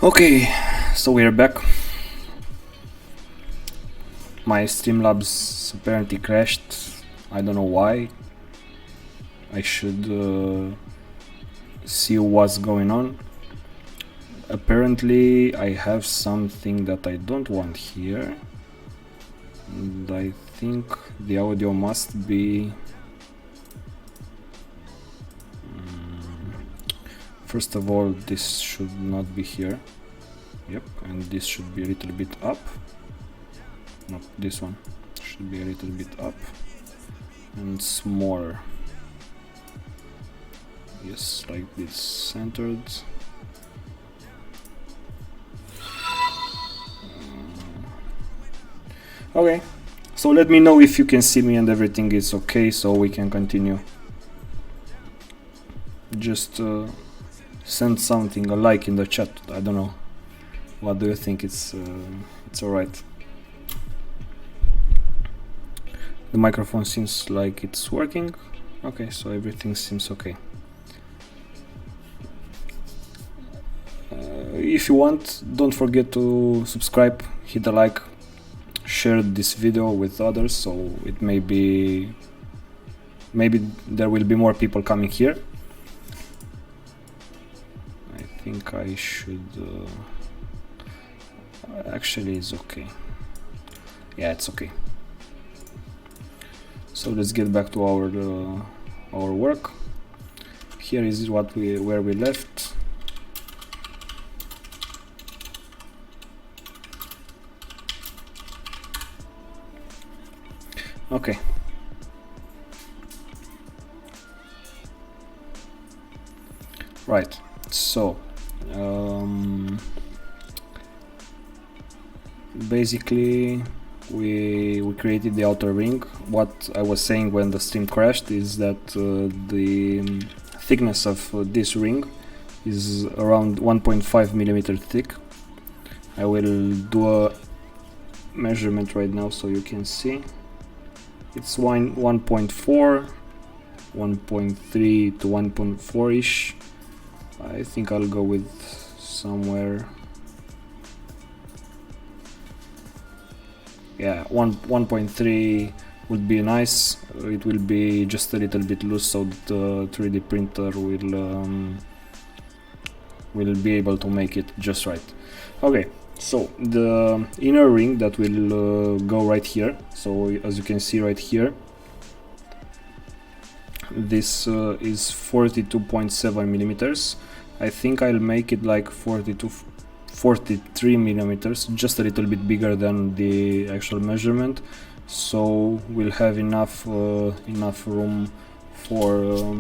Okay, so we're back. My Streamlabs apparently crashed. I don't know why. I should see what's going on. Apparently I have something that I don't want here, and I think the audio must be first of all, this should not be here. Yep, and this should be a little bit up. No, this one should be a little bit up and smaller. Yes, like this, centered. Okay, so let me know if you can see me and everything is okay, so we can continue. Just send something, a like in the chat. I don't know. What do you think? It's alright. The microphone seems like it's working. Okay, so everything seems okay. If you want, don't forget to subscribe, hit a like, share this video with others, so it maybe there will be more people coming here. I think I should actually it's okay. Yeah, it's okay. So let's get back to our work. Here is where we left. Okay. Right. So basically we created the outer ring. What I was saying when the stream crashed is that the thickness of this ring is around 1.5 millimeter thick. I will do a measurement right now so you can see. It's 1.4, 1.3 to 1.4 ish. I think I'll go with somewhere. Yeah, 1.3 would be nice. It will be just a little bit loose, so the 3D printer will be able to make it just right. Okay, so the inner ring that will go right here. So as you can see right here, this is 42.7 millimeters. I think I'll make it like 43 millimeters, just a little bit bigger than the actual measurement, so we'll have enough room for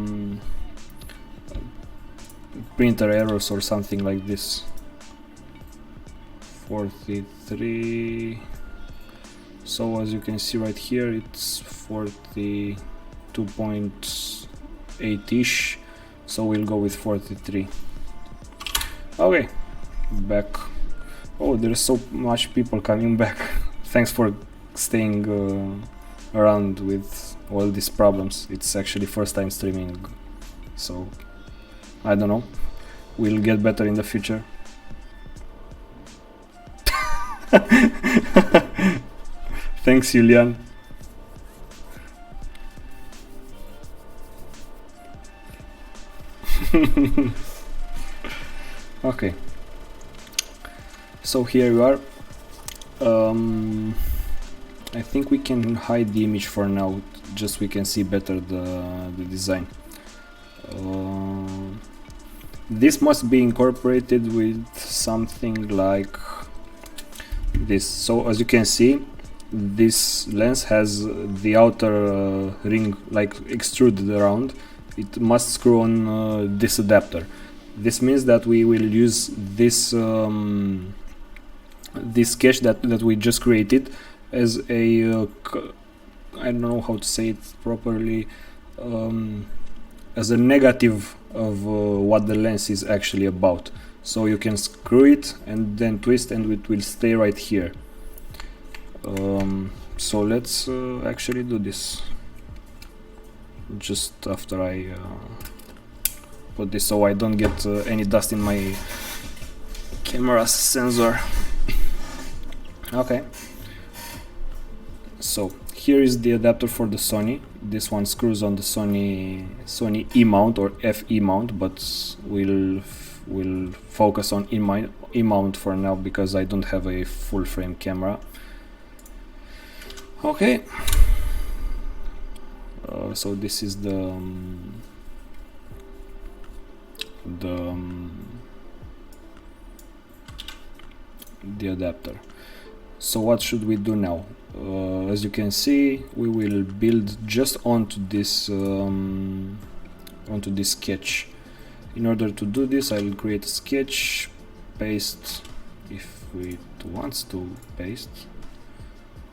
printer errors or something like this. 43. So as you can see right here, it's 42.8 ish, so we'll go with 43. Okay, back. Oh, there's so much people coming back. Thanks for staying around with all these problems. It's actually first time streaming, so I don't know, we'll get better in the future. Thanks, Julian. Okay, so here you are. I think we can hide the image for now, just we can see better the design. This must be incorporated with something like this. So as you can see, this lens has the outer ring like extruded around. It must screw on this adapter. This means that we will use this this sketch that we just created as a I don't know how to say it properly, as a negative of what the lens is actually about. So you can screw it and then twist and it will stay right here. So let's actually do this just after I put this, so I don't get any dust in my camera sensor. Okay, so here is the adapter for the Sony. This one screws on the Sony E mount or FE mount, but we'll focus on E mount for now because I don't have a full frame camera. Okay, so this is the adapter. So what should we do now? As you can see, we will build just onto this sketch. In order to do this, I will create a sketch, paste, if it wants to paste,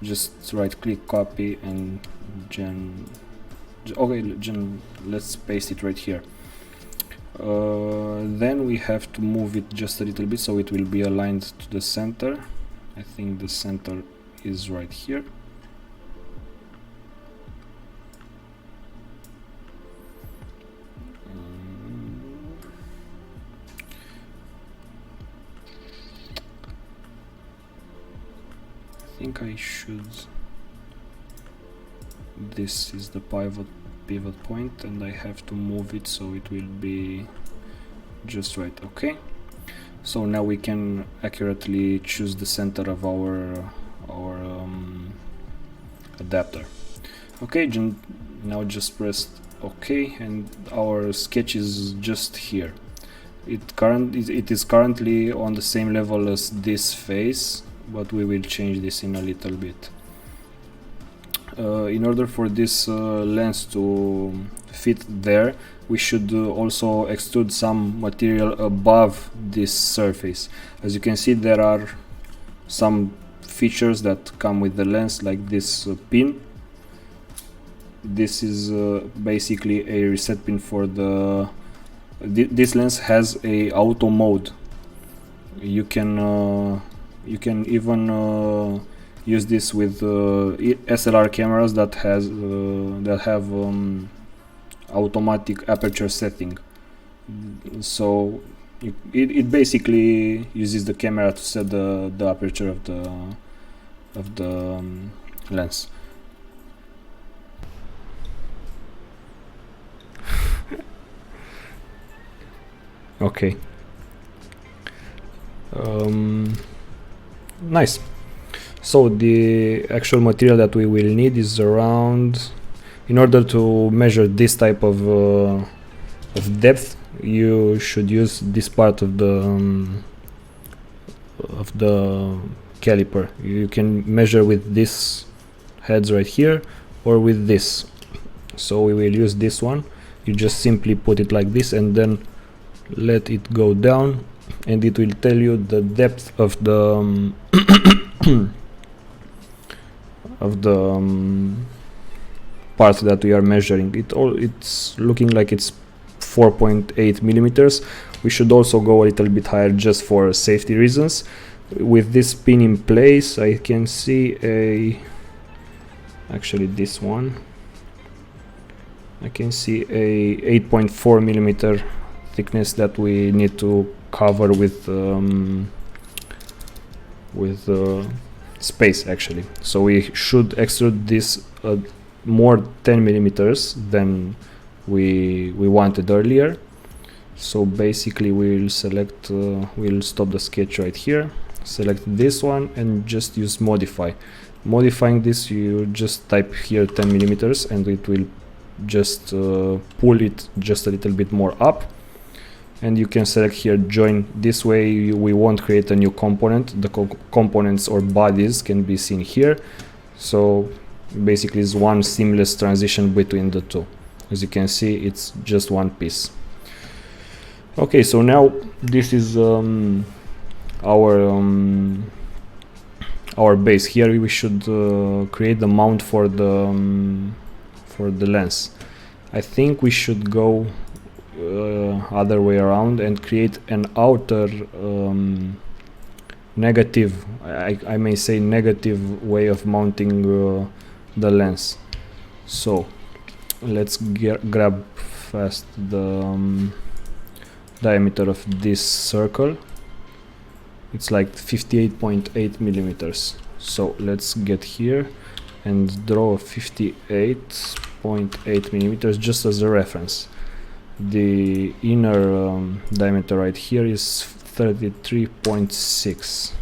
just right click, copy, and let's paste it right here. Then we have to move it just a little bit so it will be aligned to the center. I think the center is right here. I think I should. This is the pivot point, and I have to move it so it will be just right. Okay, so now we can accurately choose the center of our adapter. Okay, now just press OK, and our sketch is just here. It is currently on the same level as this face, but we will change this in a little bit. In order for this lens to fit there, we should also extrude some material above this surface. As you can see, there are some features that come with the lens, like this pin. This is basically a reset pin for the this lens has a auto mode. You can even use this with SLR cameras that have automatic aperture setting. So it basically uses the camera to set the aperture of the lens. Okay. Nice. So the actual material that we will need is around, in order to measure this type of depth, you should use this part of the caliper. You can measure with this heads right here or with this. So we will use this one. You just simply put it like this and then let it go down, and it will tell you the depth of the part that we are measuring. It's looking like it's 4.8 millimeters. We should also go a little bit higher just for safety reasons. With this pin in place, I can see actually this one, I can see a 8.4 millimeter thickness that we need to cover with space actually. So we should extrude this more 10 millimeters than we wanted earlier. So basically we'll select, we'll stop the sketch right here, select this one and just use modify. Modifying this, you just type here 10 millimeters and it will just pull it just a little bit more up. And you can select here join. This way we won't create a new component. The components or bodies can be seen here. So basically it's one seamless transition between the two. As you can see, it's just one piece. Okay, so now this is our base. Here we should create the mount for the lens. I think we should go other way around and create an outer negative, I may say negative way of mounting the lens. So let's grab fast the diameter of this circle it's like 58.8 millimeters. So let's get here and draw 58.8 millimeters just as a reference. The inner diameter right here is 33.6.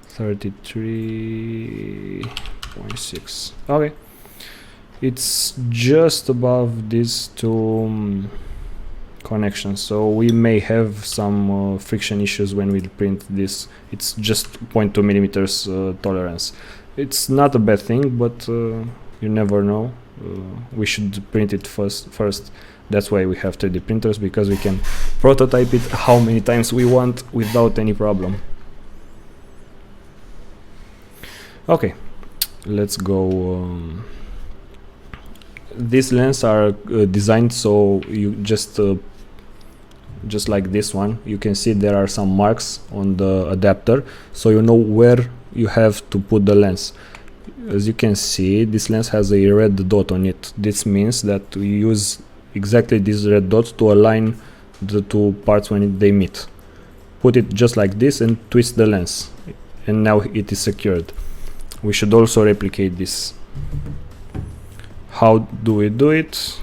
33.6. Okay, it's just above these two connections, so we may have some friction issues when we print this. It's just 0.2 millimeters tolerance. It's not a bad thing, but you never know. We should print it first. That's why we have 3D printers, because we can prototype it how many times we want without any problem. Okay, let's go. These lenses are designed so you just like this one, you can see there are some marks on the adapter, so you know where you have to put the lens. As you can see, this lens has a red dot on it. This means that we use exactly this red dot to align the two parts when they meet. Put it just like this and twist the lens, and now it is secured. We should also replicate this. How do we do it?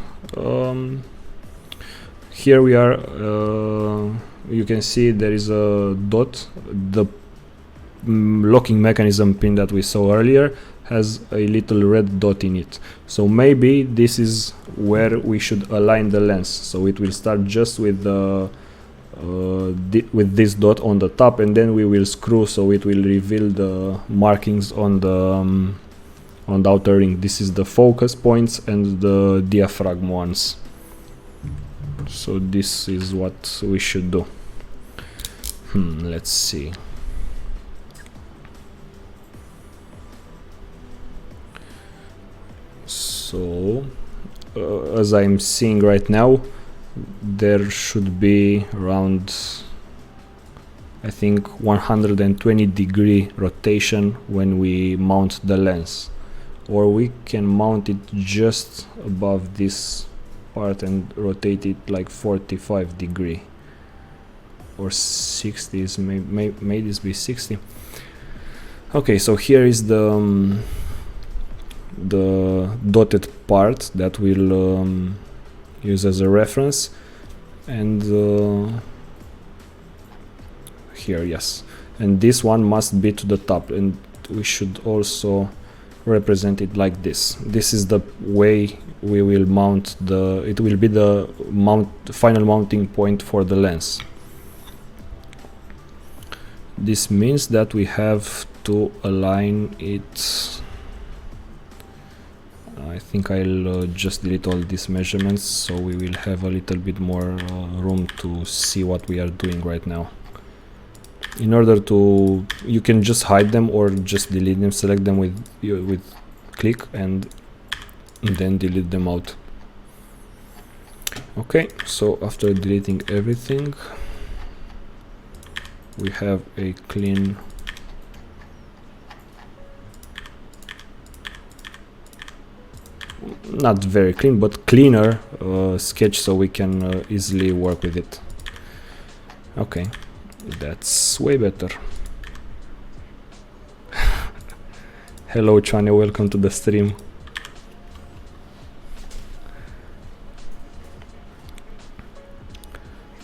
Here we are. You can see there is a dot. The locking mechanism pin that we saw earlier has a little red dot in it. So maybe this is where we should align the lens. So it will start just with the with this dot on the top, and then we will screw so it will reveal the markings on the outer ring. This is the focus points and the diaphragm ones. So this is what we should do. Let's see. So as I'm seeing right now, there should be around, I think, 120-degree rotation when we mount the lens, or we can mount it just above this part and rotate it like 45-degree or 60. May this be 60? Okay, so here is the dotted part that we'll use as a reference, and here, yes, and this one must be to the top, and we should also represent it like this. This is the way we will mount it will be the final mounting point for the lens. This means that we have to align it. I think I'll just delete all these measurements, so we will have a little bit more room to see what we are doing right now. In order to, you can just hide them or just delete them. Select them with click and then delete them out. Okay, so after deleting everything, we have a clean not very clean, but cleaner sketch, so we can easily work with it. Okay, that's way better. Hello Chane, welcome to the stream.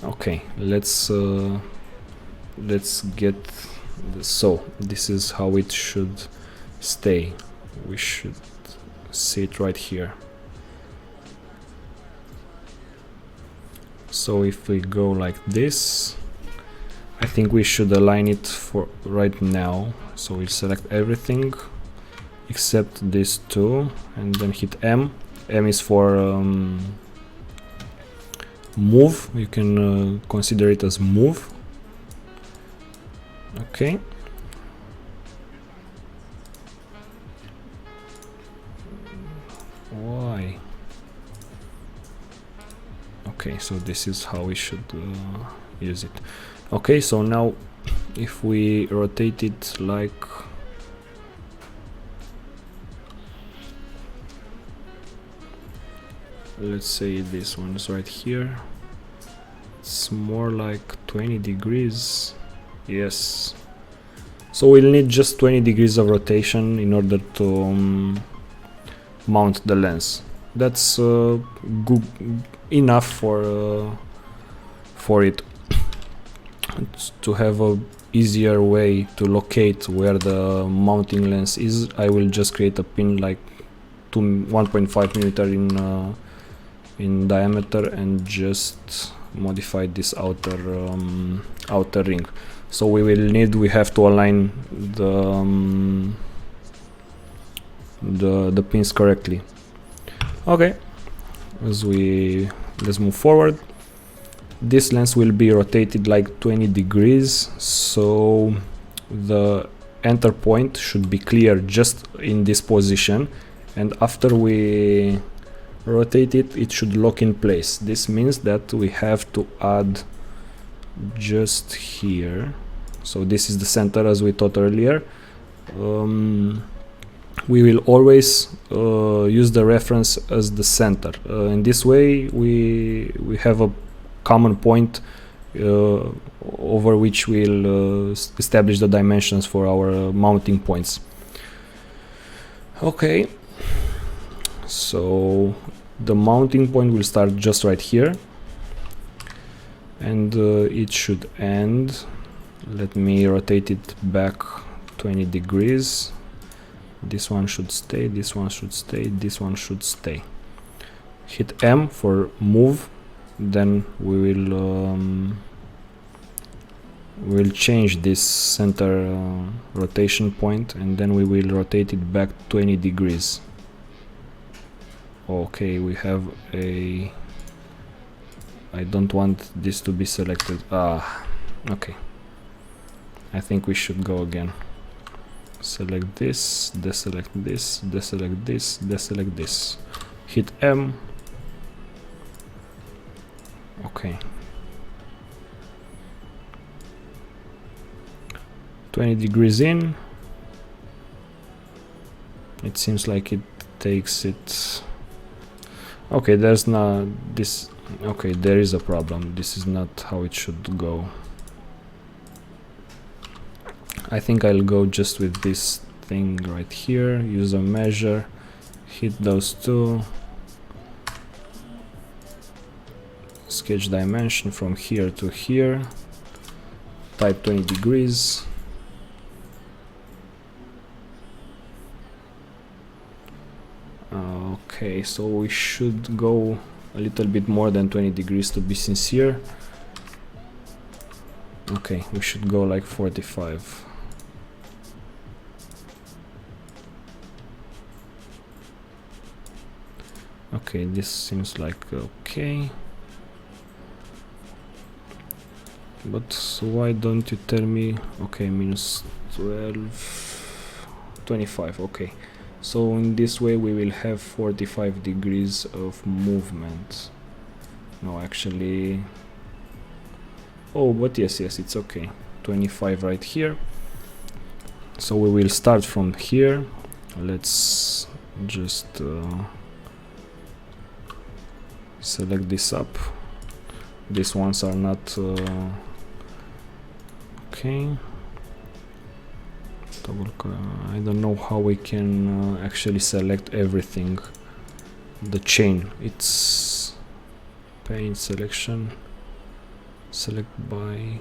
Okay, let's get this. So this is how it should stay. We should see it right here. So if we go like this, I think we should align it for right now. So we select everything except these two and then hit M. M is for move. You can consider it as move. Okay. Why? Okay, so this is how we should use it. Okay, so now if we rotate it like let's say this one is right here, it's more like 20 degrees. Yes. So we'll need just 20 degrees of rotation in order to mount the lens. That's good enough for it. To have a easier way to locate where the mounting lens is, I will just create a pin like 1.5 millimeter in diameter and just modify this outer ring. So we have to align the pins correctly. Okay, let's move forward. This lens will be rotated like 20 degrees, so the enter point should be clear just in this position, and after we rotate it, it should lock in place. This means that we have to add just here. So this is the center as we thought earlier. We will always use the reference as the center. In this way we have a common point over which we'll establish the dimensions for our mounting points. Okay, so the mounting point will start just right here, and it should end. Let me rotate it back 20 degrees. This one should stay, this one should stay, this one should stay. Hit M for move. Then we will change this center rotation point, and then we will rotate it back 20 degrees. Okay, we have I don't want this to be selected. Okay, I think we should go again. Select this, deselect this, deselect this, deselect this. Hit M. Okay, 20 degrees in. It seems like it takes it. Okay, there's not this. Okay, there is a problem. This is not how it should go. I think I'll go just with this thing right here. Use a measure, hit those two. Sketch dimension from here to here, type 20 degrees. Okay, so we should go a little bit more than 20 degrees to be sincere. Okay, we should go like 45. Okay, this seems like okay. But why don't you tell me? Okay, minus 12, 25. Okay, so in this way we will have 45 degrees of movement. No, actually, oh, but yes, it's okay. 25 right here. So we will start from here. Let's just select this up. These ones are not okay. I don't know how we can actually select everything. The chain, it's paint selection, select by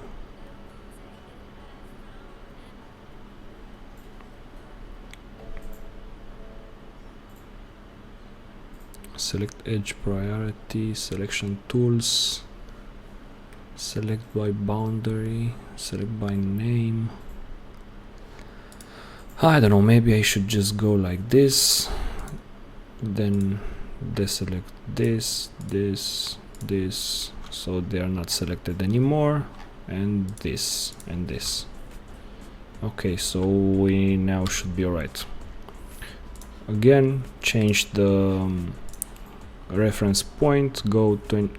select edge priority, selection tools, select by boundary, select by name. I don't know, maybe I should just go like this, then deselect this, so they are not selected anymore, and this and this. Okay, so we now should be alright. Again, change the reference point, go to,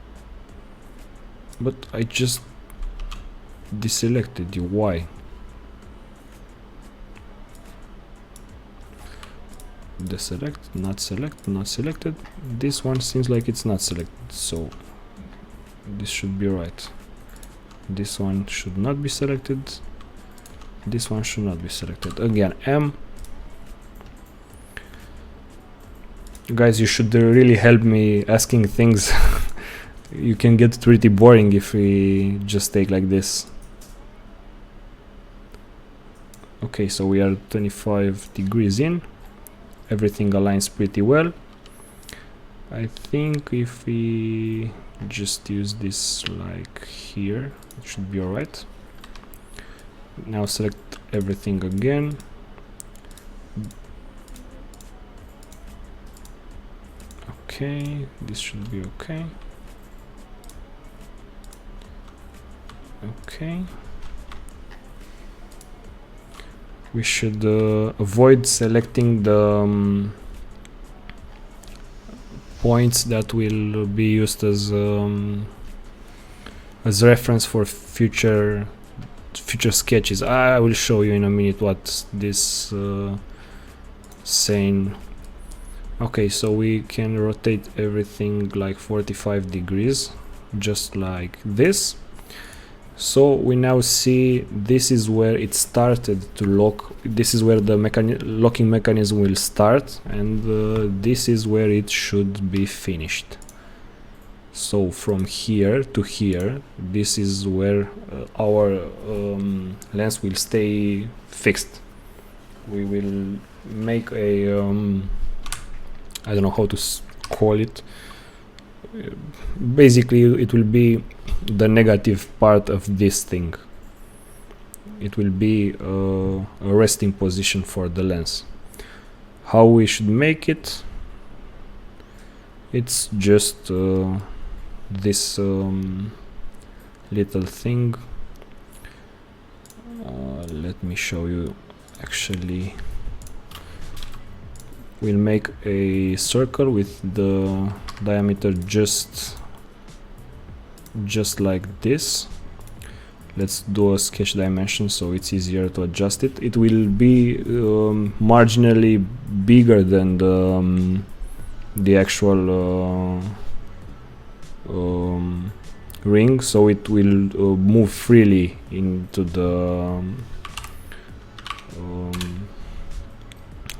but I just deselected you. Why? Deselect, not select, not selected. This one seems like it's not selected, so this should be right. This one should not be selected. This one should not be selected. Again, M. Guys, you should really help me asking things. You can get pretty boring if we just take like this. Okay, so we are 25 degrees in. Everything aligns pretty well. I think if we just use this like here, it should be alright. Now select everything again. Okay, this should be okay. Okay. We should avoid selecting the points that will be used as reference for future sketches. I will show you in a minute what this saying. Okay, so we can rotate everything like 45 degrees, just like this. So we now see this is where it started to lock. This is where the locking mechanism will start, and this is where it should be finished. So from here to here, this is where our lens will stay fixed. We will make a I don't know how to call it. Basically, it will be the negative part of this thing. It will be a resting position for the lens. How we should make it? It's just this little thing. Let me show you. Actually, we'll make a circle with the diameter just like this. Let's do a sketch dimension so it's easier to adjust it. It will be marginally bigger than the actual ring, so it will move freely into the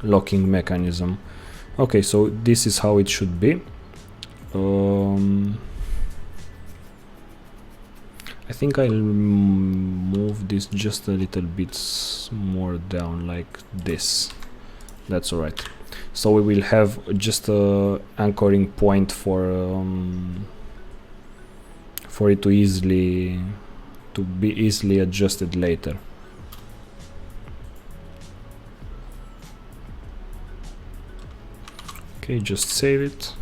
locking mechanism. Okay, so this is how it should be. I think I'll move this just a little bit more down like this. That's alright. So we will have just a anchoring point for it to be easily adjusted later. Okay, just save it.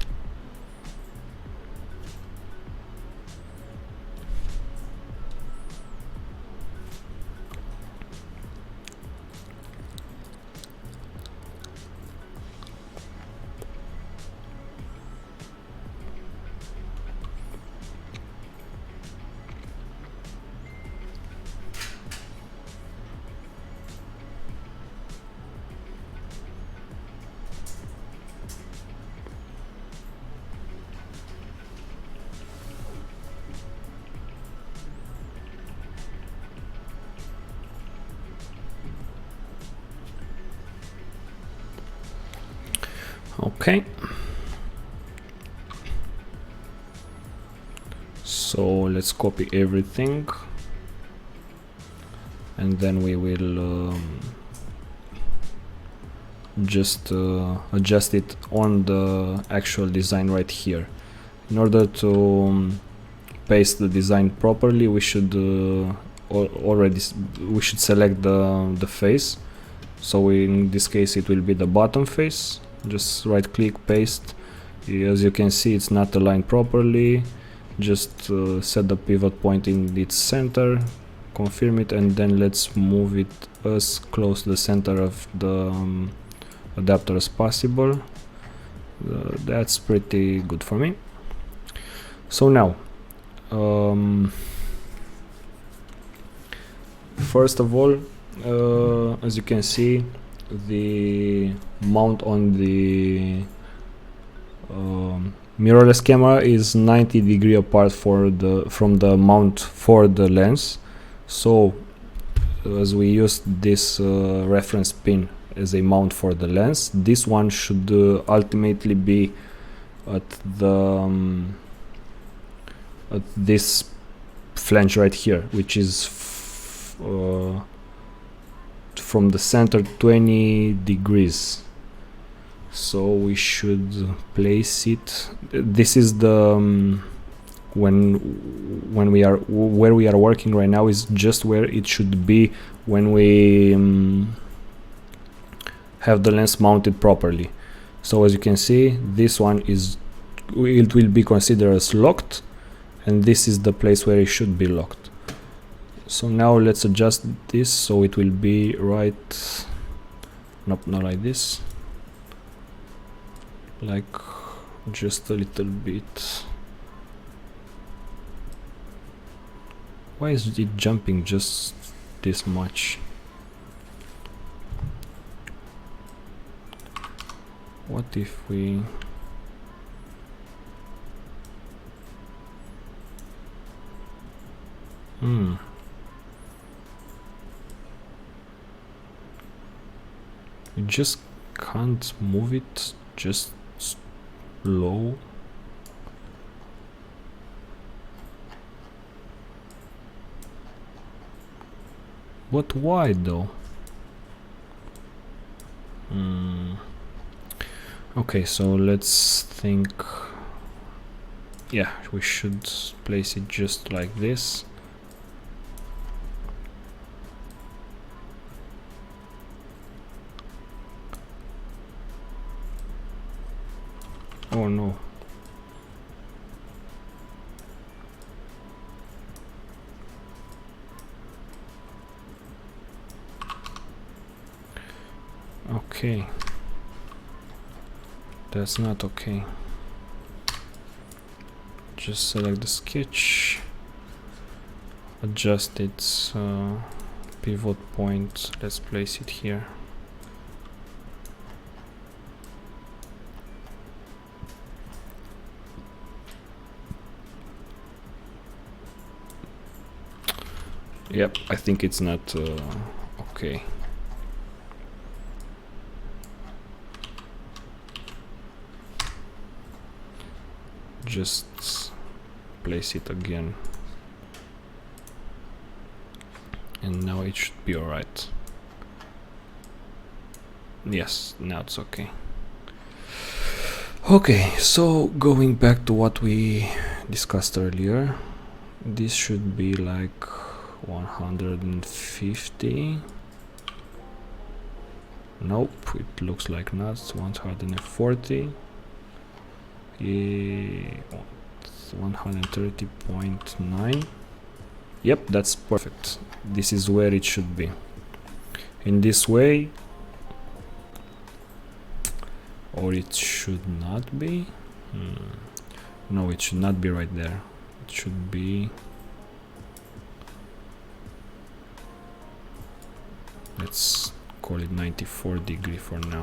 Okay, so let's copy everything, and then we will just adjust it on the actual design right here. In order to paste the design properly, we should select the face. So in this case it will be the bottom face. Just right click, paste. As you can see, it's not aligned properly. Just set the pivot point in its center, confirm it, and then let's move it as close to the center of the adapter as possible. That's pretty good for me. So now first of all, as you can see, the mount on the mirrorless camera is 90 degrees apart from the mount for the lens. So as we used this reference pin as a mount for the lens, this one should ultimately be at the at this flange right here, which is from the center 20 degrees. So we should place it. This is the when we are where we are working right now is just where it should be when we have the lens mounted properly. So as you can see, this one is, it will be considered as locked, and this is the place where it should be locked. So now let's adjust this so it will be right, nope, not like this, like just a little bit. Why is it jumping just this much? What if we you just can't move it just low? But why though? Okay, so let's think. Yeah, we should place it just like this. Oh no. Okay. That's not okay. Just select the sketch, adjust its pivot point. Let's place it here. Yep, I think it's not okay. Just place it again, and now it should be alright. Yes, now it's okay. Okay, so going back to what we discussed earlier, this should be like 150. Nope, it looks like not. 140. 130.9. Yep, that's perfect. This is where it should be. In this way, or it should not be. No, it should not be right there. It should be, let's call it 94 degree for now.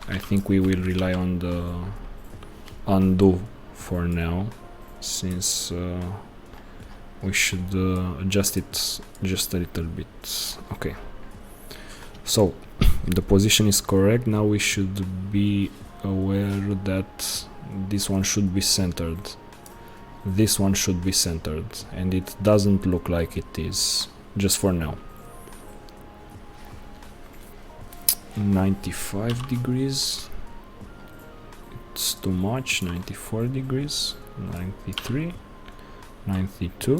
I think we will rely on the undo for now, since we should adjust it just a little bit. Okay, so the position is correct. Now we should be aware that this one should be centered, this one should be centered, and it doesn't look like it is, just for now. 95 degrees, it's too much. 94 degrees, 93, 92,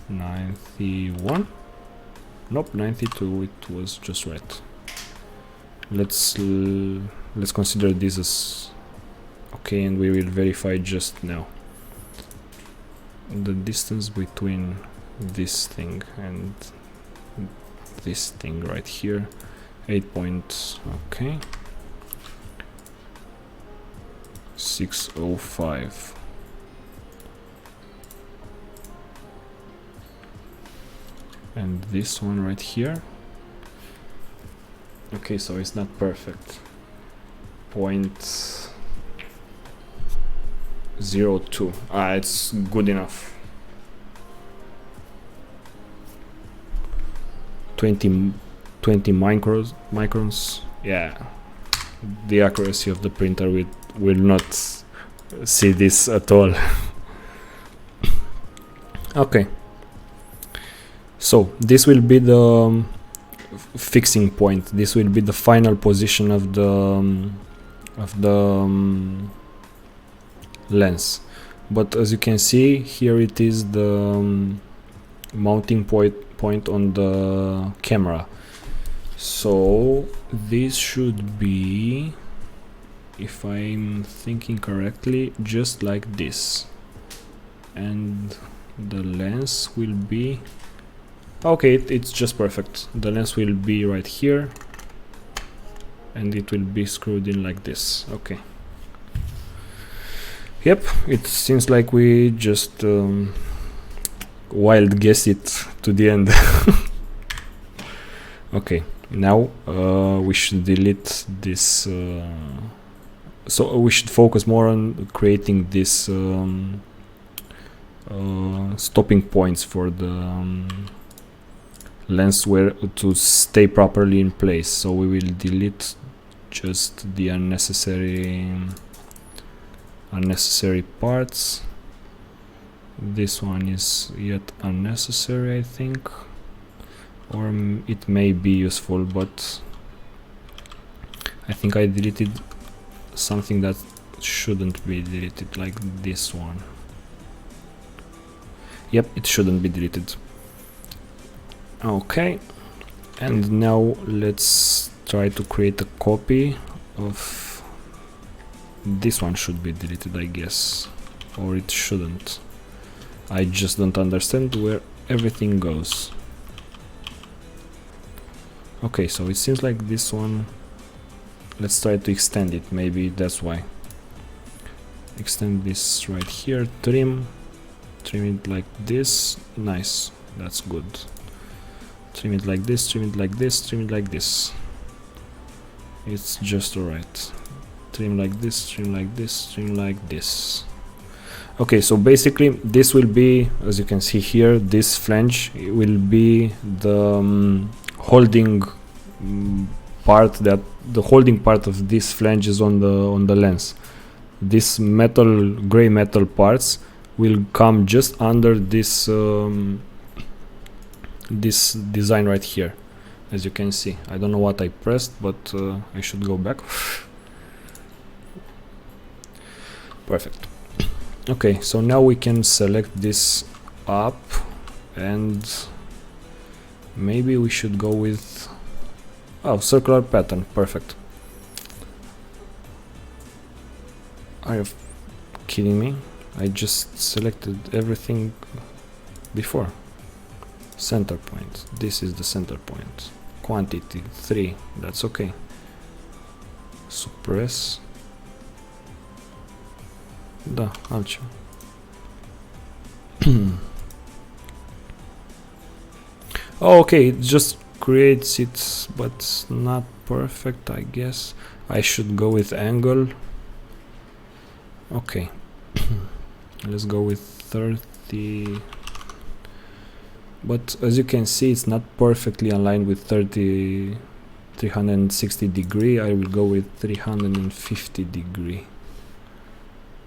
91, nope, 92, it was just right. Let's consider this as okay, and we will verify just now. The distance between this thing and this thing right here, 8 points, okay, 605. And this one right here, okay, so it's not perfect. 0.2. It's good enough. 20 microns. Yeah, the accuracy of the printer will not see this at all. Okay, so this will be the fixing point. This will be the final position of the lens. But as you can see here, it is the mounting point on the camera. So this should be, if I'm thinking correctly, just like this, and the lens will be okay. It's just perfect. The lens will be right here and it will be screwed in like this. Okay. Yep, it seems like we just wild guess it to the end. Okay, now we should delete this, so we should focus more on creating this stopping points for the lens where to stay properly in place. So we will delete just the unnecessary parts. This one is yet unnecessary, I think, or it may be useful, but I think I deleted something that shouldn't be deleted, like this one. Yep, it shouldn't be deleted. Okay, and now let's try to create a copy of this one. Should be deleted, I guess, or it shouldn't. I just don't understand where everything goes. Okay, so it seems like this one, let's try to extend it, maybe that's why. Extend this right here, trim it like this. Nice, that's good. Trim it like this, trim it like this, trim it like this. It's just alright. Trim like this, trim like this, trim like this. Okay, so basically this will be, as you can see here, this flange will be the holding part, that the holding part of this flange is on the lens. This metal, gray metal parts will come just under this this design right here, as you can see. I don't know what I pressed, but I should go back. Perfect. Okay, so now we can select this up, and maybe we should go with circular pattern. Perfect. Are you kidding me? I just selected everything before. Center point. This is the center point. Quantity 3. That's okay. Suppress. Da, altceva. Okay, it just creates it, but not perfect, I guess. I should go with angle. Okay. Let's go with 30. But as you can see, it's not perfectly aligned with 360 degree. I will go with 350 degree.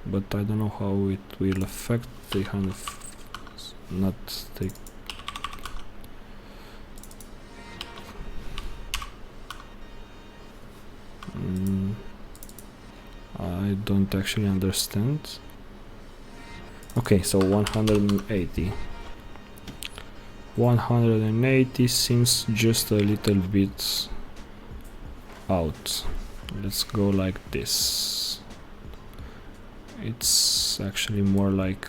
But I don't know how it will affect 300. Not take. I don't actually understand. Okay, so 180. 180 seems just a little bit out. Let's go like this. It's actually more like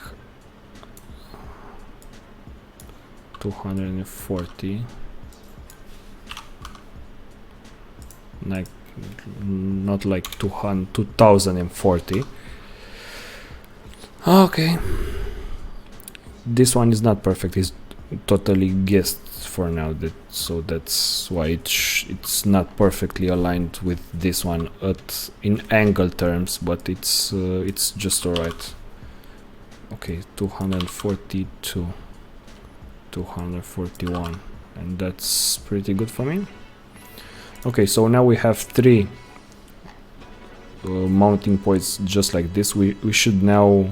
240, like not like 2040. Okay, this one is not perfect. It's totally guessed for now, so that's why it's not perfectly aligned with this one in angle terms, but it's just alright. Okay, 242, 241, and that's pretty good for me. Okay, so now we have 3 mounting points just like this. We should now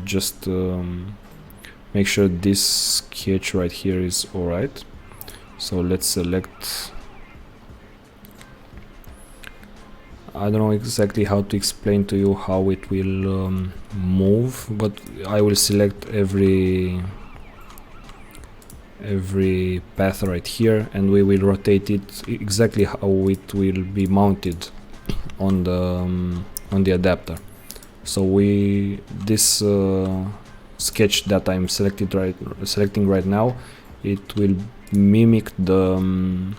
just make sure this sketch right here is alright. So let's select, I don't know exactly how to explain to you how it will move, but I will select every path right here, and we will rotate it exactly how it will be mounted on the adapter. So this sketch that I'm selecting right now, it will mimic the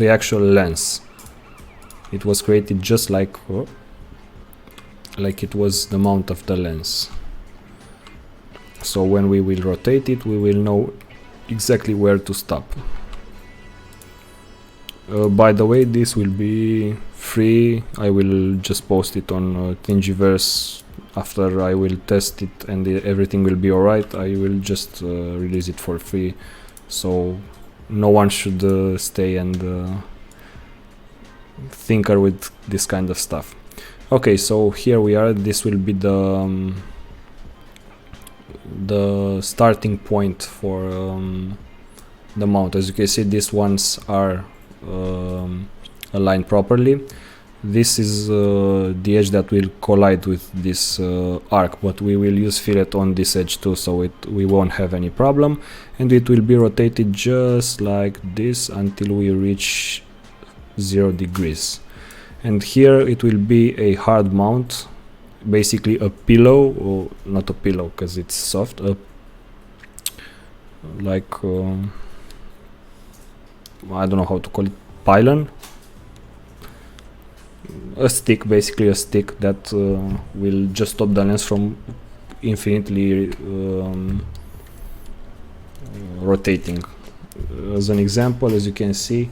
actual lens. It was created just like it was the mount of the lens. So when we will rotate it, we will know exactly where to stop. By the way, this will be free. I will just post it on Thingiverse after I will test it, and everything will be alright. I will just release it for free, so no one should stay and tinker with this kind of stuff. Okay, so here we are. This will be the starting point for the mount. As you can see, these ones are aligned properly. This is the edge that will collide with this arc, but we will use fillet on this edge too, so we won't have any problem, and it will be rotated just like this until we reach 0 degrees. And here it will be a hard mount, basically a pillow, or not a pillow because it's soft, like I don't know how to call it, pylon, a stick, basically a stick that will just stop the lens from infinitely rotating. As an example, as you can see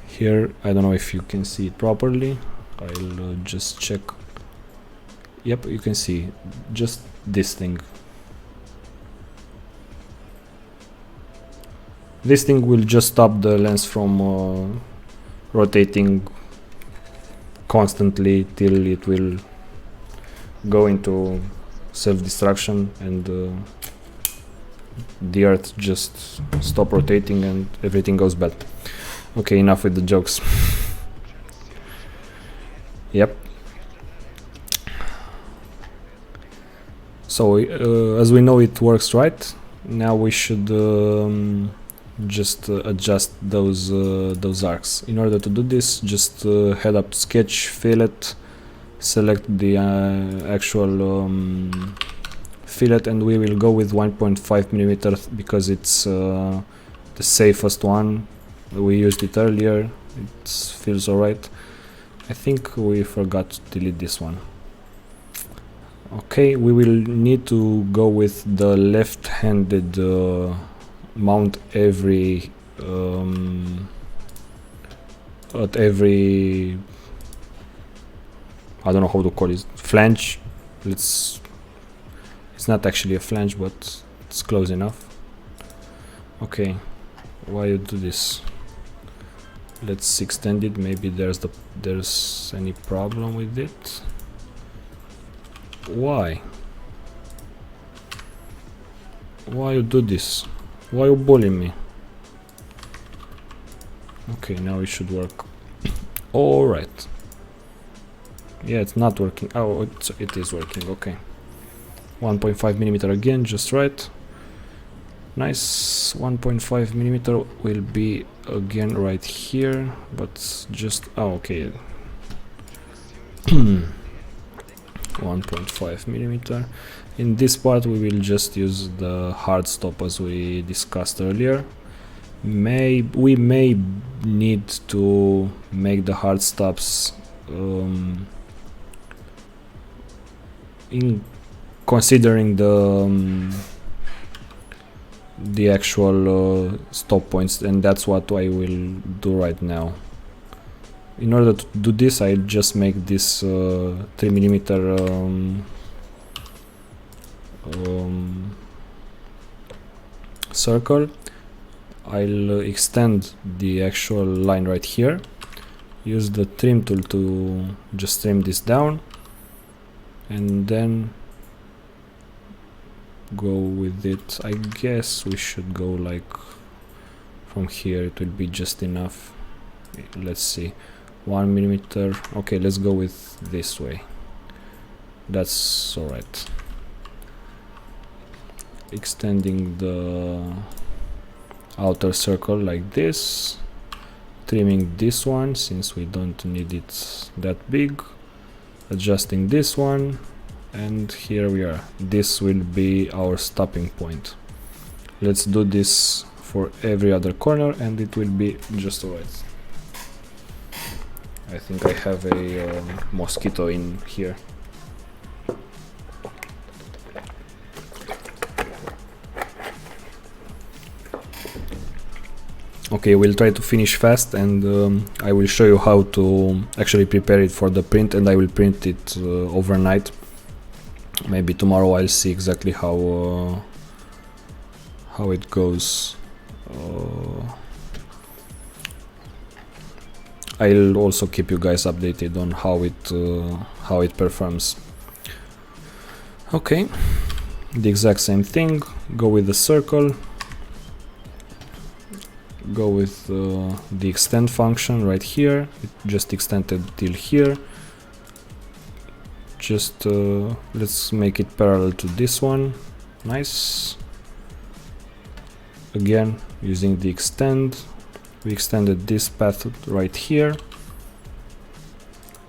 here, I don't know if you can see it properly, I'll just check. Yep, you can see just this thing. This thing will just stop the lens from rotating constantly till it will go into self-destruction and the earth just stop rotating and everything goes bad. Okay, enough with the jokes. Yep. So as we know, it works right. Now we should just adjust those arcs. In order to do this, just head up to sketch, fillet, select the actual fillet, and we will go with 1.5 millimeters because it's the safest one. We used it earlier, it feels alright. I think we forgot to delete this one. Okay, we will need to go with the left-handed mount at every I don't know how to call it, flange. It's not actually a flange, but it's close enough. Okay, why you do this? Let's extend it. Maybe there's any problem with it. Why you do this? Why you bullying me? Okay, now it should work. All right. Yeah, it's not working. Oh, it is working. Okay. 1.5 millimeter again, just right. Nice. 1.5 millimeter will be again right here, but just okay. 1.5 millimeter. In this part we will just use the hard stop as we discussed earlier. We may need to make the hard stops in considering the actual stop points, and that's what I will do right now. In order to do this, I just make this 3 millimeter circle, I'll extend the actual line right here, use the trim tool to just trim this down, and then go with it. I guess we should go like from here, it will be just enough. Let's see, 1 millimeter. Okay, let's go with this way. That's alright. Extending the outer circle like this, trimming this one since we don't need it that big, adjusting this one, and here we are. This will be our stopping point. Let's do this for every other corner and it will be just alright. I think I have a mosquito in here. Okay, we'll try to finish fast, and I will show you how to actually prepare it for the print, and I will print it overnight. Maybe tomorrow I'll see exactly how it goes. I'll also keep you guys updated on how it performs. Okay, the exact same thing. Go with the circle. Go with the extend function right here. It just extended till here. Just let's make it parallel to this one. Nice. Again, using the extend, we extended this path right here.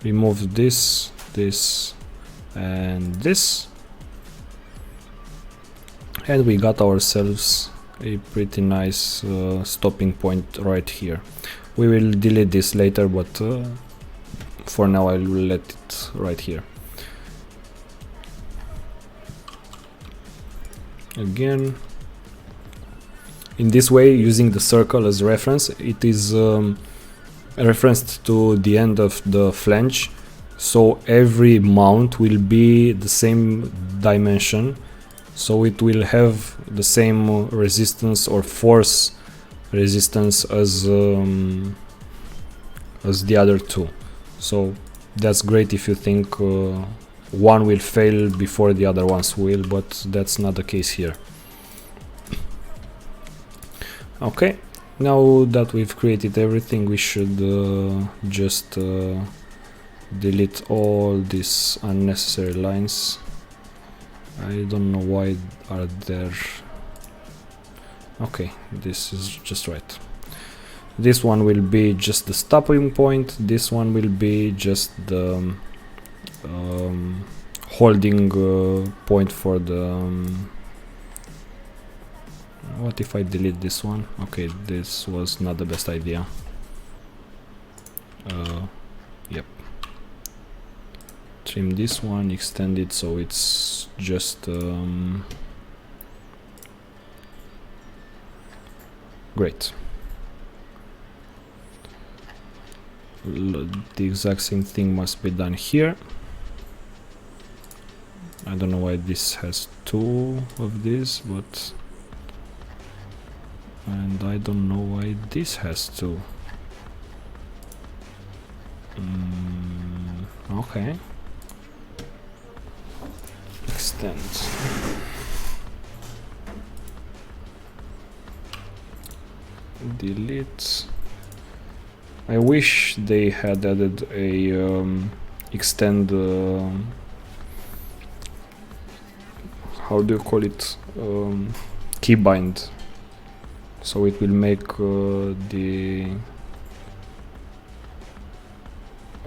Remove this, this, and this, and we got ourselves a pretty nice stopping point right here. We will delete this later, but for now I will let it right here. Again, in this way, using the circle as reference, it is referenced to the end of the flange, so every mount will be the same dimension, so it will have the same resistance or force resistance as the other two. So that's great if you think one will fail before the other ones will, but that's not the case here. Okay, now that we've created everything, we should just delete all these unnecessary lines. I don't know why are there. Okay, this is just right. This one will be just the stopping point. This one will be just the holding point for the what if I delete this one? Okay, this was not the best idea. Yep. Trim this one, extend it so it's just great. The exact same thing must be done here. I don't know why this has two of these, but and I don't know why this has two. Okay. Extend. Delete. I wish they had added a extend. How do you call it? Keybind. So it will make the.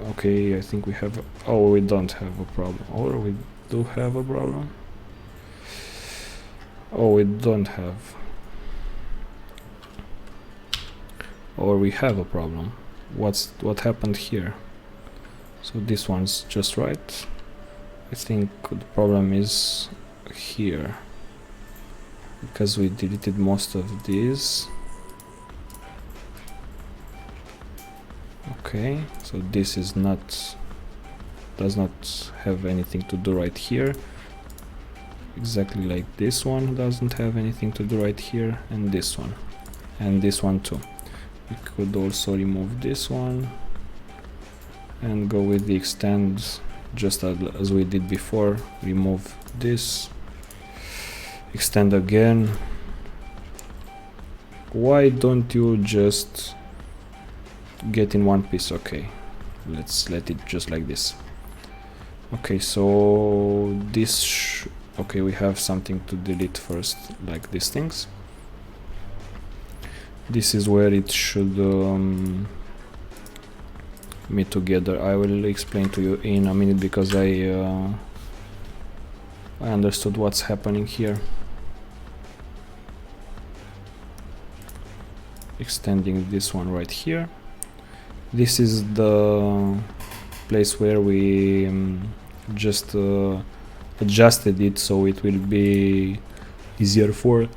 Okay, I think we have. Oh, we don't have a problem. Or we do have a problem. Oh, we don't have. Or we have a problem. What happened here? So this one's just right. I think the problem is here, because we deleted most of these. Okay, so this is not, does not have anything to do right here. exactly like this one doesn't have anything to do right here, and this one too. We could also remove this one and go with the extend just as we did before. Remove this, extend again. Why don't you just get in one piece? Okay, let's let it just like this. Okay, so this okay, we have something to delete first, like these things. This is where it should meet together. I will explain to you in a minute because I understood what's happening here. Extending this one right here. This is the place where we just adjusted it so it will be easier for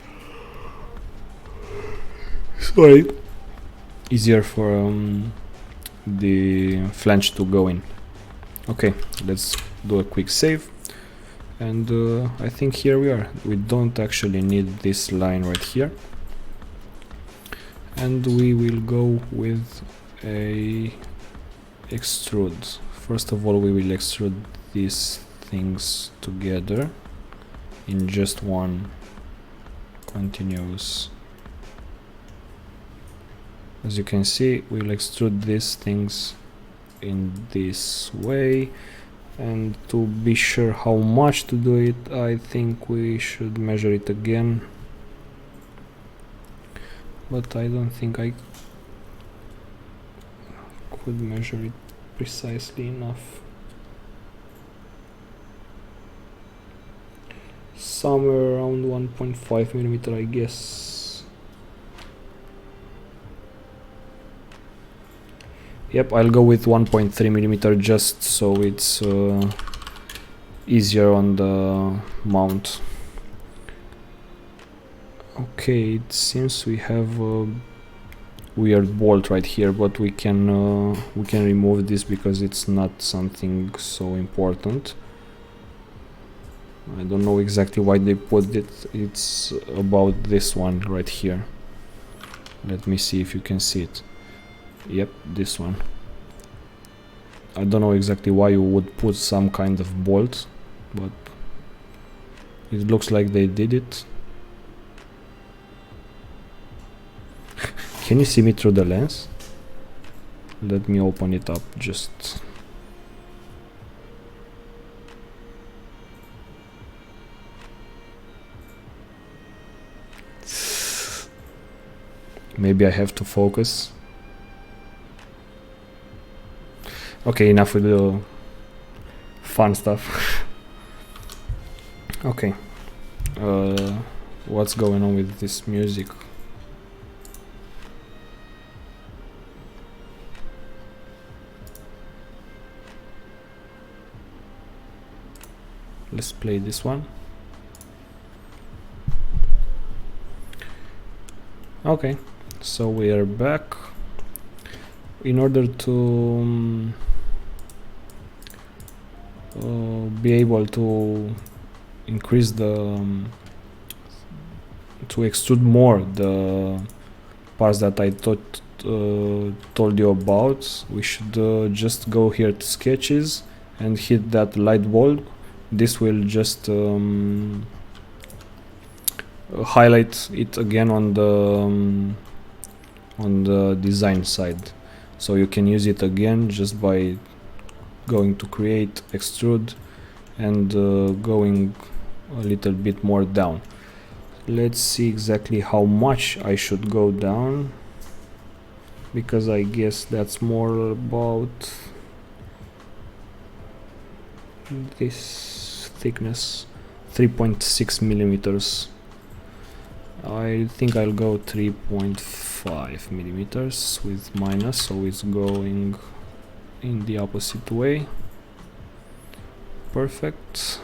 the flange to go in. Okay, let's do a quick save, and I think here we are. We don't actually need this line right here, and we will go with a extrude. First of all, we will extrude these things together in just one continuous. As you can see, we'll extrude these things in this way, and to be sure how much to do it, I think we should measure it again, but I don't think I could measure it precisely enough. Somewhere around 1.5 millimeter, I guess. Yep, I'll go with 1.3 millimeter just so it's easier on the mount. Okay, it seems we have a weird bolt right here, but we can remove this because it's not something so important. I don't know exactly why they put it. It's about this one right here. Let me see if you can see it. Yep, this one. I don't know exactly why you would put some kind of bolt, but it looks like they did it. Can you see me through the lens? Let me open it up just. Maybe I have to focus. Okay, enough with the fun stuff. Okay, what's going on with this music? Let's play this one. Okay, so we are back. In order to be able to increase the to extrude more the parts that I told you about, we should just go here to sketches and hit that light bulb. This will just highlight it again on the design side, so you can use it again just by going to create, extrude, and going a little bit more down. Let's see exactly how much I should go down, because I guess that's more about this thickness, 3.6 millimeters. I think I'll go 3.5 millimeters with minus, so it's going in the opposite way. Perfect.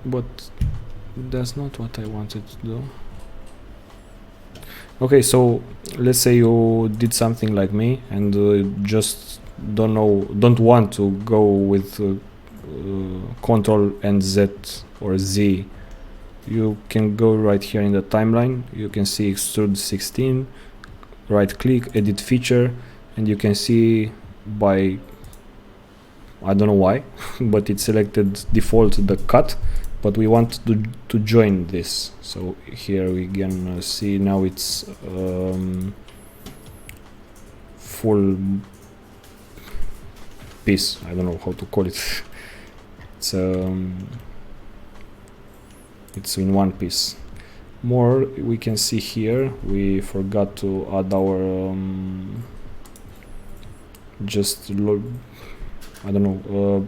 But that's not what I wanted to do. Okay, so let's say you did something like me and just don't want to go with Control and Z or Z, you can go right here in the timeline. You can see extrude 16, right click, edit feature, and you can see by, I don't know why, but it selected default the cut, but we want to join this. So here we can see now it's full piece. I don't know how to call it. It's in one piece. More we can see here. We forgot to add our I don't know,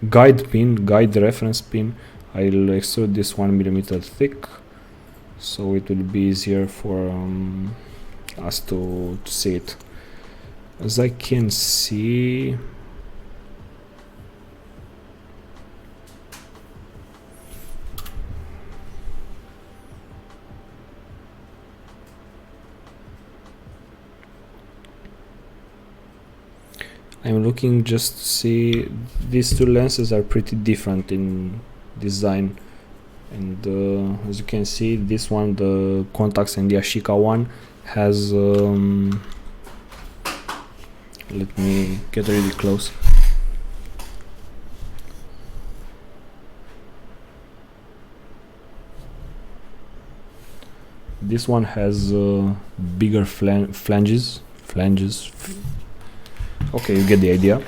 guide reference pin. I'll extrude this 1mm thick, so it will be easier for us to see it. As I can see, I'm looking just to see these two lenses are pretty different in design, and as you can see, this one, the Contax and the Yashica one, has let me get really close. This one has bigger flanges. Okay, you get the idea.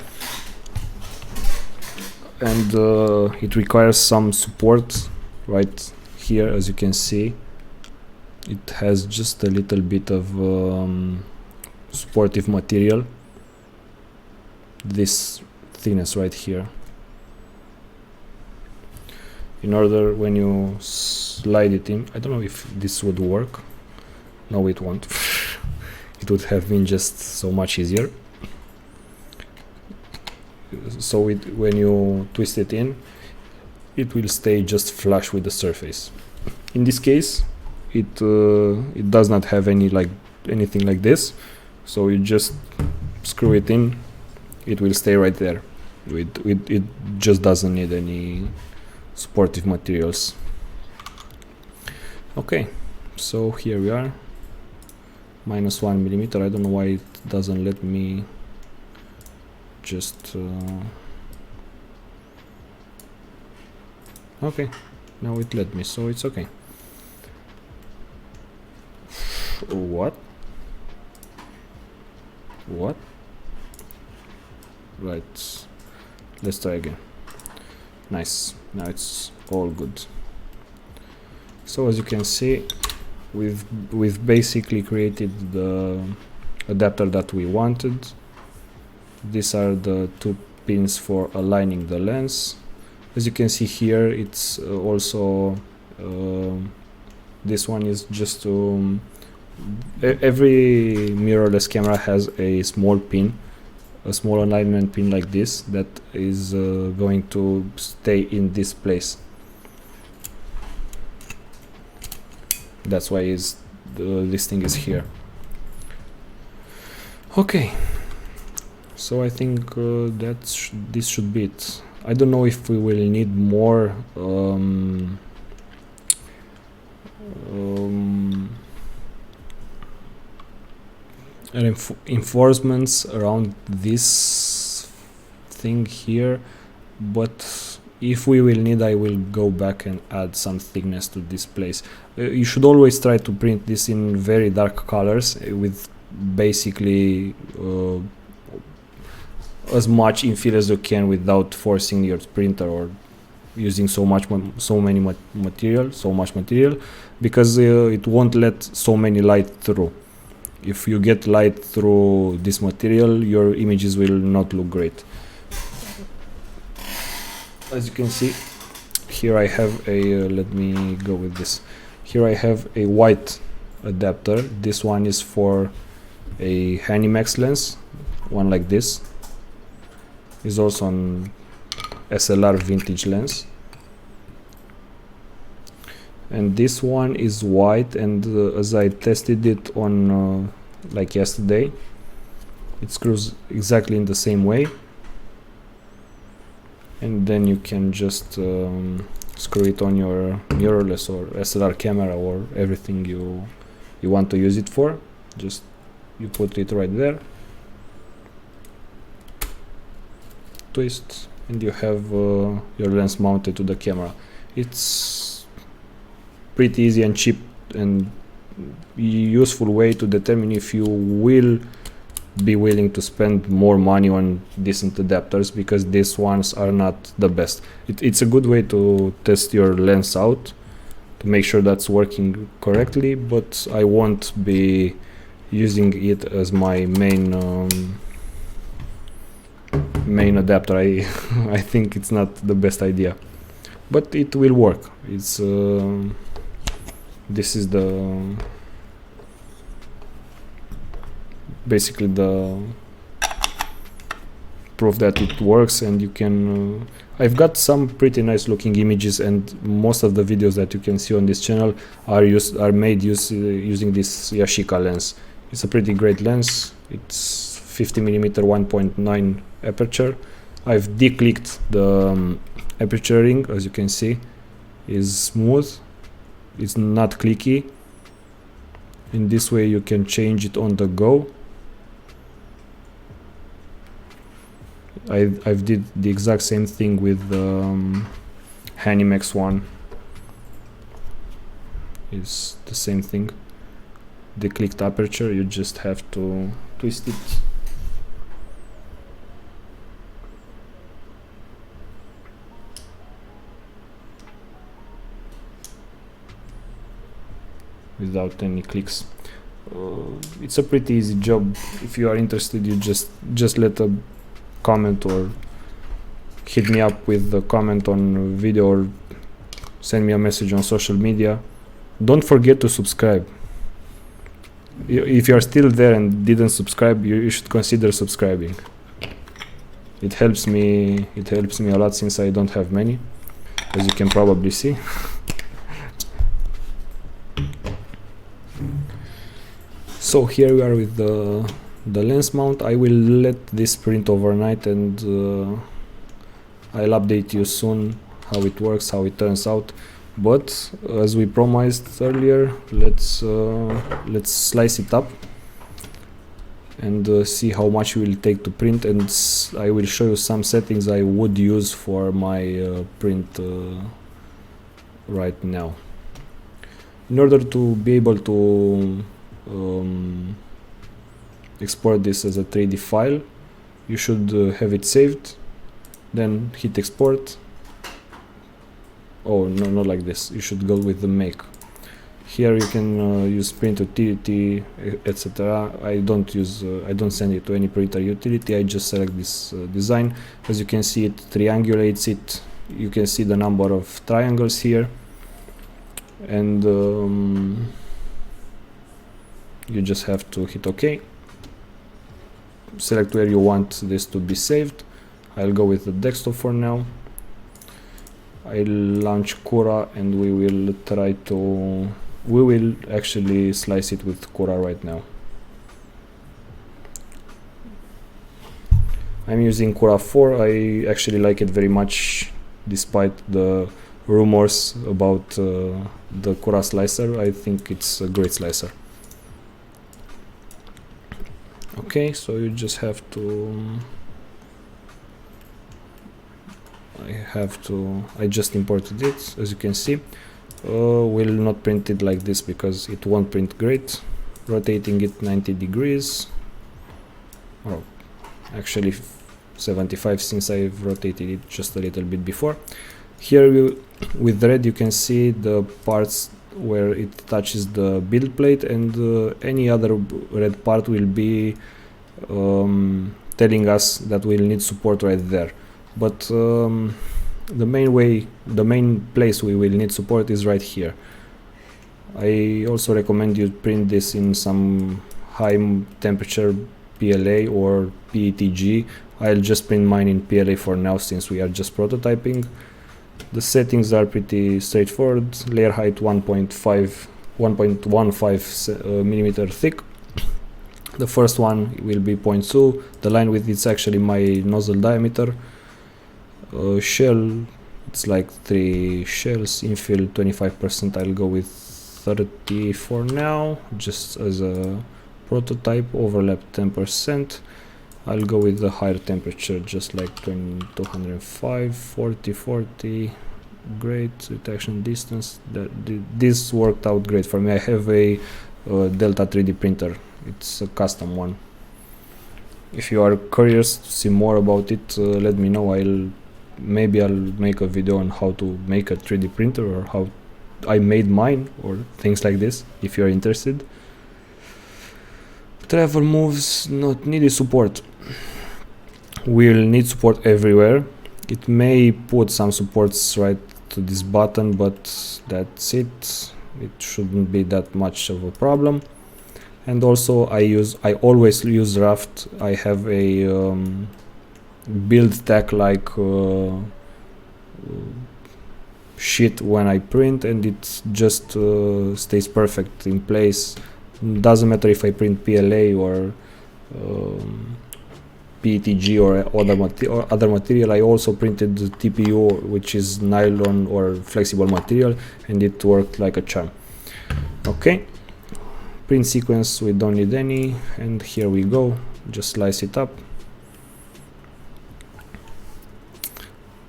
And it requires some support right here. As you can see, it has just a little bit of supportive material, this thickness right here, in order when you slide it in. I don't know if this would work. No, it won't. It would have been just so much easier. So when you twist it in, it will stay just flush with the surface. In this case, it does not have anything like this, so you just screw it in, it will stay right there. It just doesn't need any supportive materials. Okay, so here we are, -1mm. I don't know why it doesn't let me just okay, now it let me, so it's okay. What right, let's try again. Nice, now it's all good. So as you can see, we've basically created the adapter that we wanted. These are the two pins for aligning the lens. As you can see here, it's also this one is just to every mirrorless camera has a small pin, a small alignment pin like this, that is going to stay in this place. That's why this thing is here. Okay, so I think this should be it. I don't know if we will need more reinforcements around this thing here, but if we will need, I will go back and add some thickness to this place. You should always try to print this in very dark colors with basically as much infill as you can without forcing your printer or using so much material, because it won't let so many light through. If you get light through this material, your images will not look great. As you can see, here I have a let me go with this. Here I have a white adapter. This one is for a NEX lens, one like this. Is also an SLR vintage lens, and this one is white, and as I tested it on like yesterday, It screws exactly in the same way, and then you can just screw it on your mirrorless or SLR camera or everything you want to use it for. Just you put it right there, twist, and you have your lens mounted to the camera. It's pretty easy and cheap and useful way to determine if you will be willing to spend more money on decent adapters, because these ones are not the best. It's a good way to test your lens out to make sure that's working correctly, but I won't be using it as my main adapter. I think it's not the best idea, but it will work. It's this is the basically the proof that it works, and you can I've got some pretty nice looking images, and most of the videos that you can see on this channel are made using this Yashica lens. It's a pretty great lens. It's 50mm 1.9 aperture. I've declicked the aperture ring, as you can see, is smooth. It's not clicky. In this way you can change it on the go. I've did the exact same thing with the NEX one. It's the same thing. The clicked aperture, you just have to twist it. Without any clicks. It's a pretty easy job. If you are interested, you just let a comment or hit me up with a comment on video or send me a message on social media. Don't forget to subscribe. If you are still there and didn't subscribe, you should consider subscribing. It helps me a lot, since I don't have many, as you can probably see. So here we are with the lens mount. I will let this print overnight, and I'll update you soon how it works, how it turns out. But as we promised earlier, let's slice it up and see how much it will take to print, and I will show you some settings I would use for my print right now. In order to be able to export this as a 3D file, you should have it saved, then hit export. Oh no, not like this. You should go with the make. Here you can use print utility, etc. I don't send it to any printer utility. I just select this design. As you can see, it triangulates it. You can see the number of triangles here, and you just have to hit OK. Select where you want this to be saved. I'll go with the desktop for now. I'll launch Cura, and we will actually slice it with Cura right now. I'm using Cura 4. I actually like it very much, despite the rumors about the Cura slicer. I think it's a great slicer. Okay, so you just have to I just imported it, as you can see. Will not print it like this because it won't print great. Rotating it 90 degrees, or actually 75, since I've rotated it just a little bit before. Here with red you can see the parts where it touches the build plate, and any other red part will be telling us that we'll need support right there. But the main place we will need support is right here. I also recommend you print this in some high temperature PLA or PETG. I'll just print mine in PLA for now, since we are just prototyping. The settings are pretty straightforward. Layer height 1.15 millimeter thick. The first one will be 0.2. The line width is actually my nozzle diameter. Shell, it's like 3 shells. Infill 25%, I'll go with 30 for now, just as a prototype. Overlap 10%. I'll go with the higher temperature, just like 205, 40. Great retraction distance. This worked out great for me. I have a Delta 3D printer. It's a custom one. If you are curious to see more about it, let me know. Maybe I'll make a video on how to make a 3D printer, or how I made mine, or things like this, if you're interested. Travel moves not needed support. We'll need support everywhere. It may put some supports right to this button, but that's it. It shouldn't be that much of a problem. And also I always use raft. I have a build tag like sheet when I print, and it just stays perfect in place. Doesn't matter if I print PLA or PETG or other material. I also printed the TPU, which is nylon or flexible material, and it worked like a charm. Okay, print sequence, we don't need any, and here we go. Just slice it up.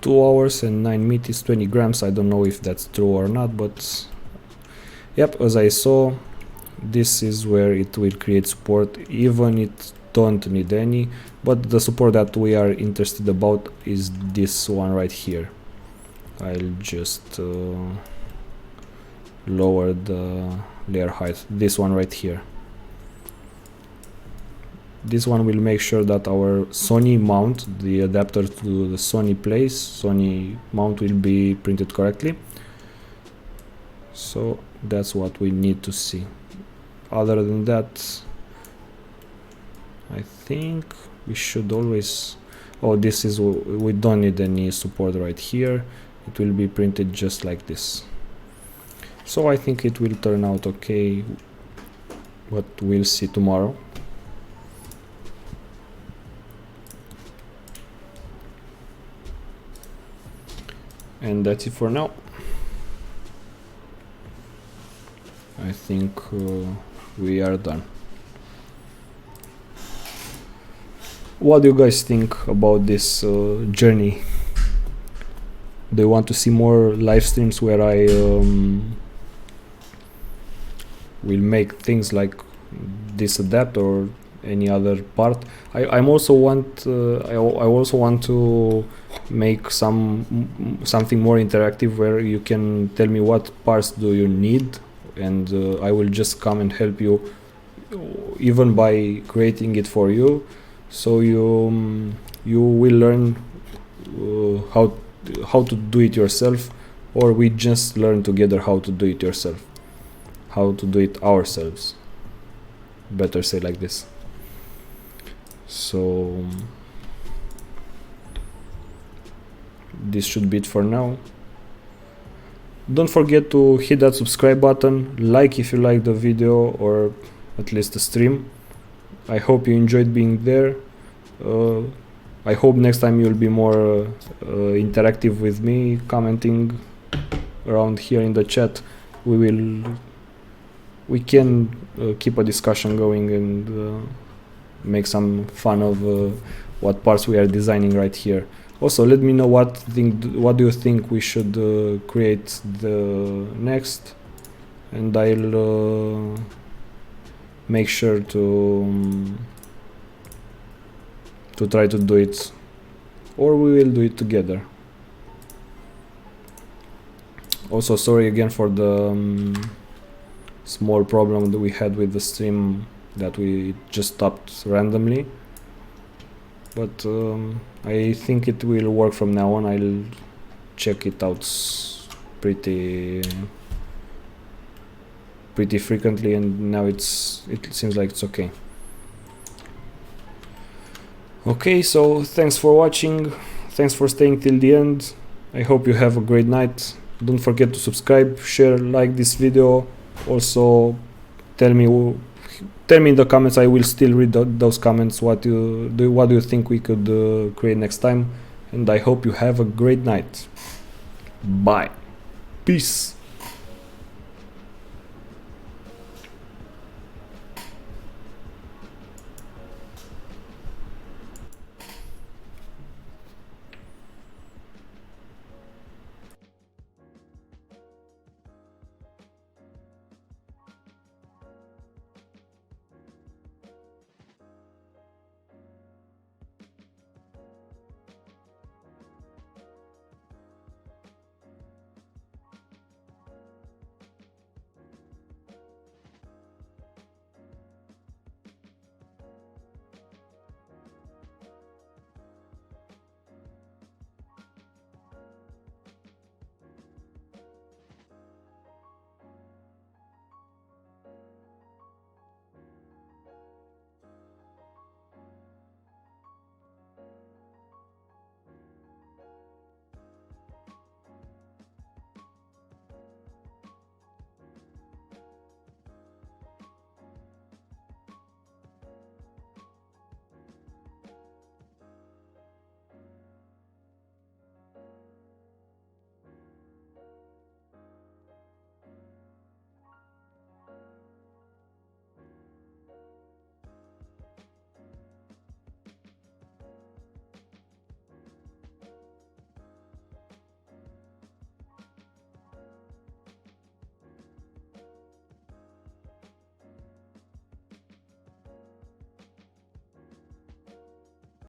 2 hours and 9 meters, 20 grams. I don't know if that's true or not, but yep, as I saw, this is where it will create support. Even it don't need any, but the support that we are interested about is this one right here. I'll just lower the layer height. This one right here. This one will make sure that our Sony mount, the adapter to the Sony Sony mount, will be printed correctly. So that's what we need to see. Other than that, I think we should always... Oh, this is... we don't need any support right here. It will be printed just like this. So I think it will turn out okay, but we'll see tomorrow. And that's it for now. I think we are done. What do you guys think about this journey? Do you want to see more live streams where I will make things like this adapter or any other part? I also want to make something more interactive, where you can tell me what parts do you need, and I will just come and help you, even by creating it for you. So you will learn how to do it yourself, or we just learn together how to do it yourself, how to do it ourselves, better say like this. So this should be it for now. Don't forget to hit that subscribe button, like if you like the video or at least the stream. I hope you enjoyed being there. I hope next time you'll be more interactive with me, commenting around here in the chat. We can keep a discussion going and make some fun of what parts we are designing right here. Also, let me know what do you think we should create the next, and I'll make sure to try to do it, or we will do it together. Also, sorry again for the small problem that we had with the stream, that we just stopped randomly, but I think it will work from now on. I'll check it out pretty frequently, and now it seems like it's okay. Okay, so thanks for watching, thanks for staying till the end. I hope you have a great night. Don't forget to subscribe, share, like this video. Also tell me tell me in the comments. I will still read those comments. What do you think we could create next time? And I hope you have a great night. Bye. Peace.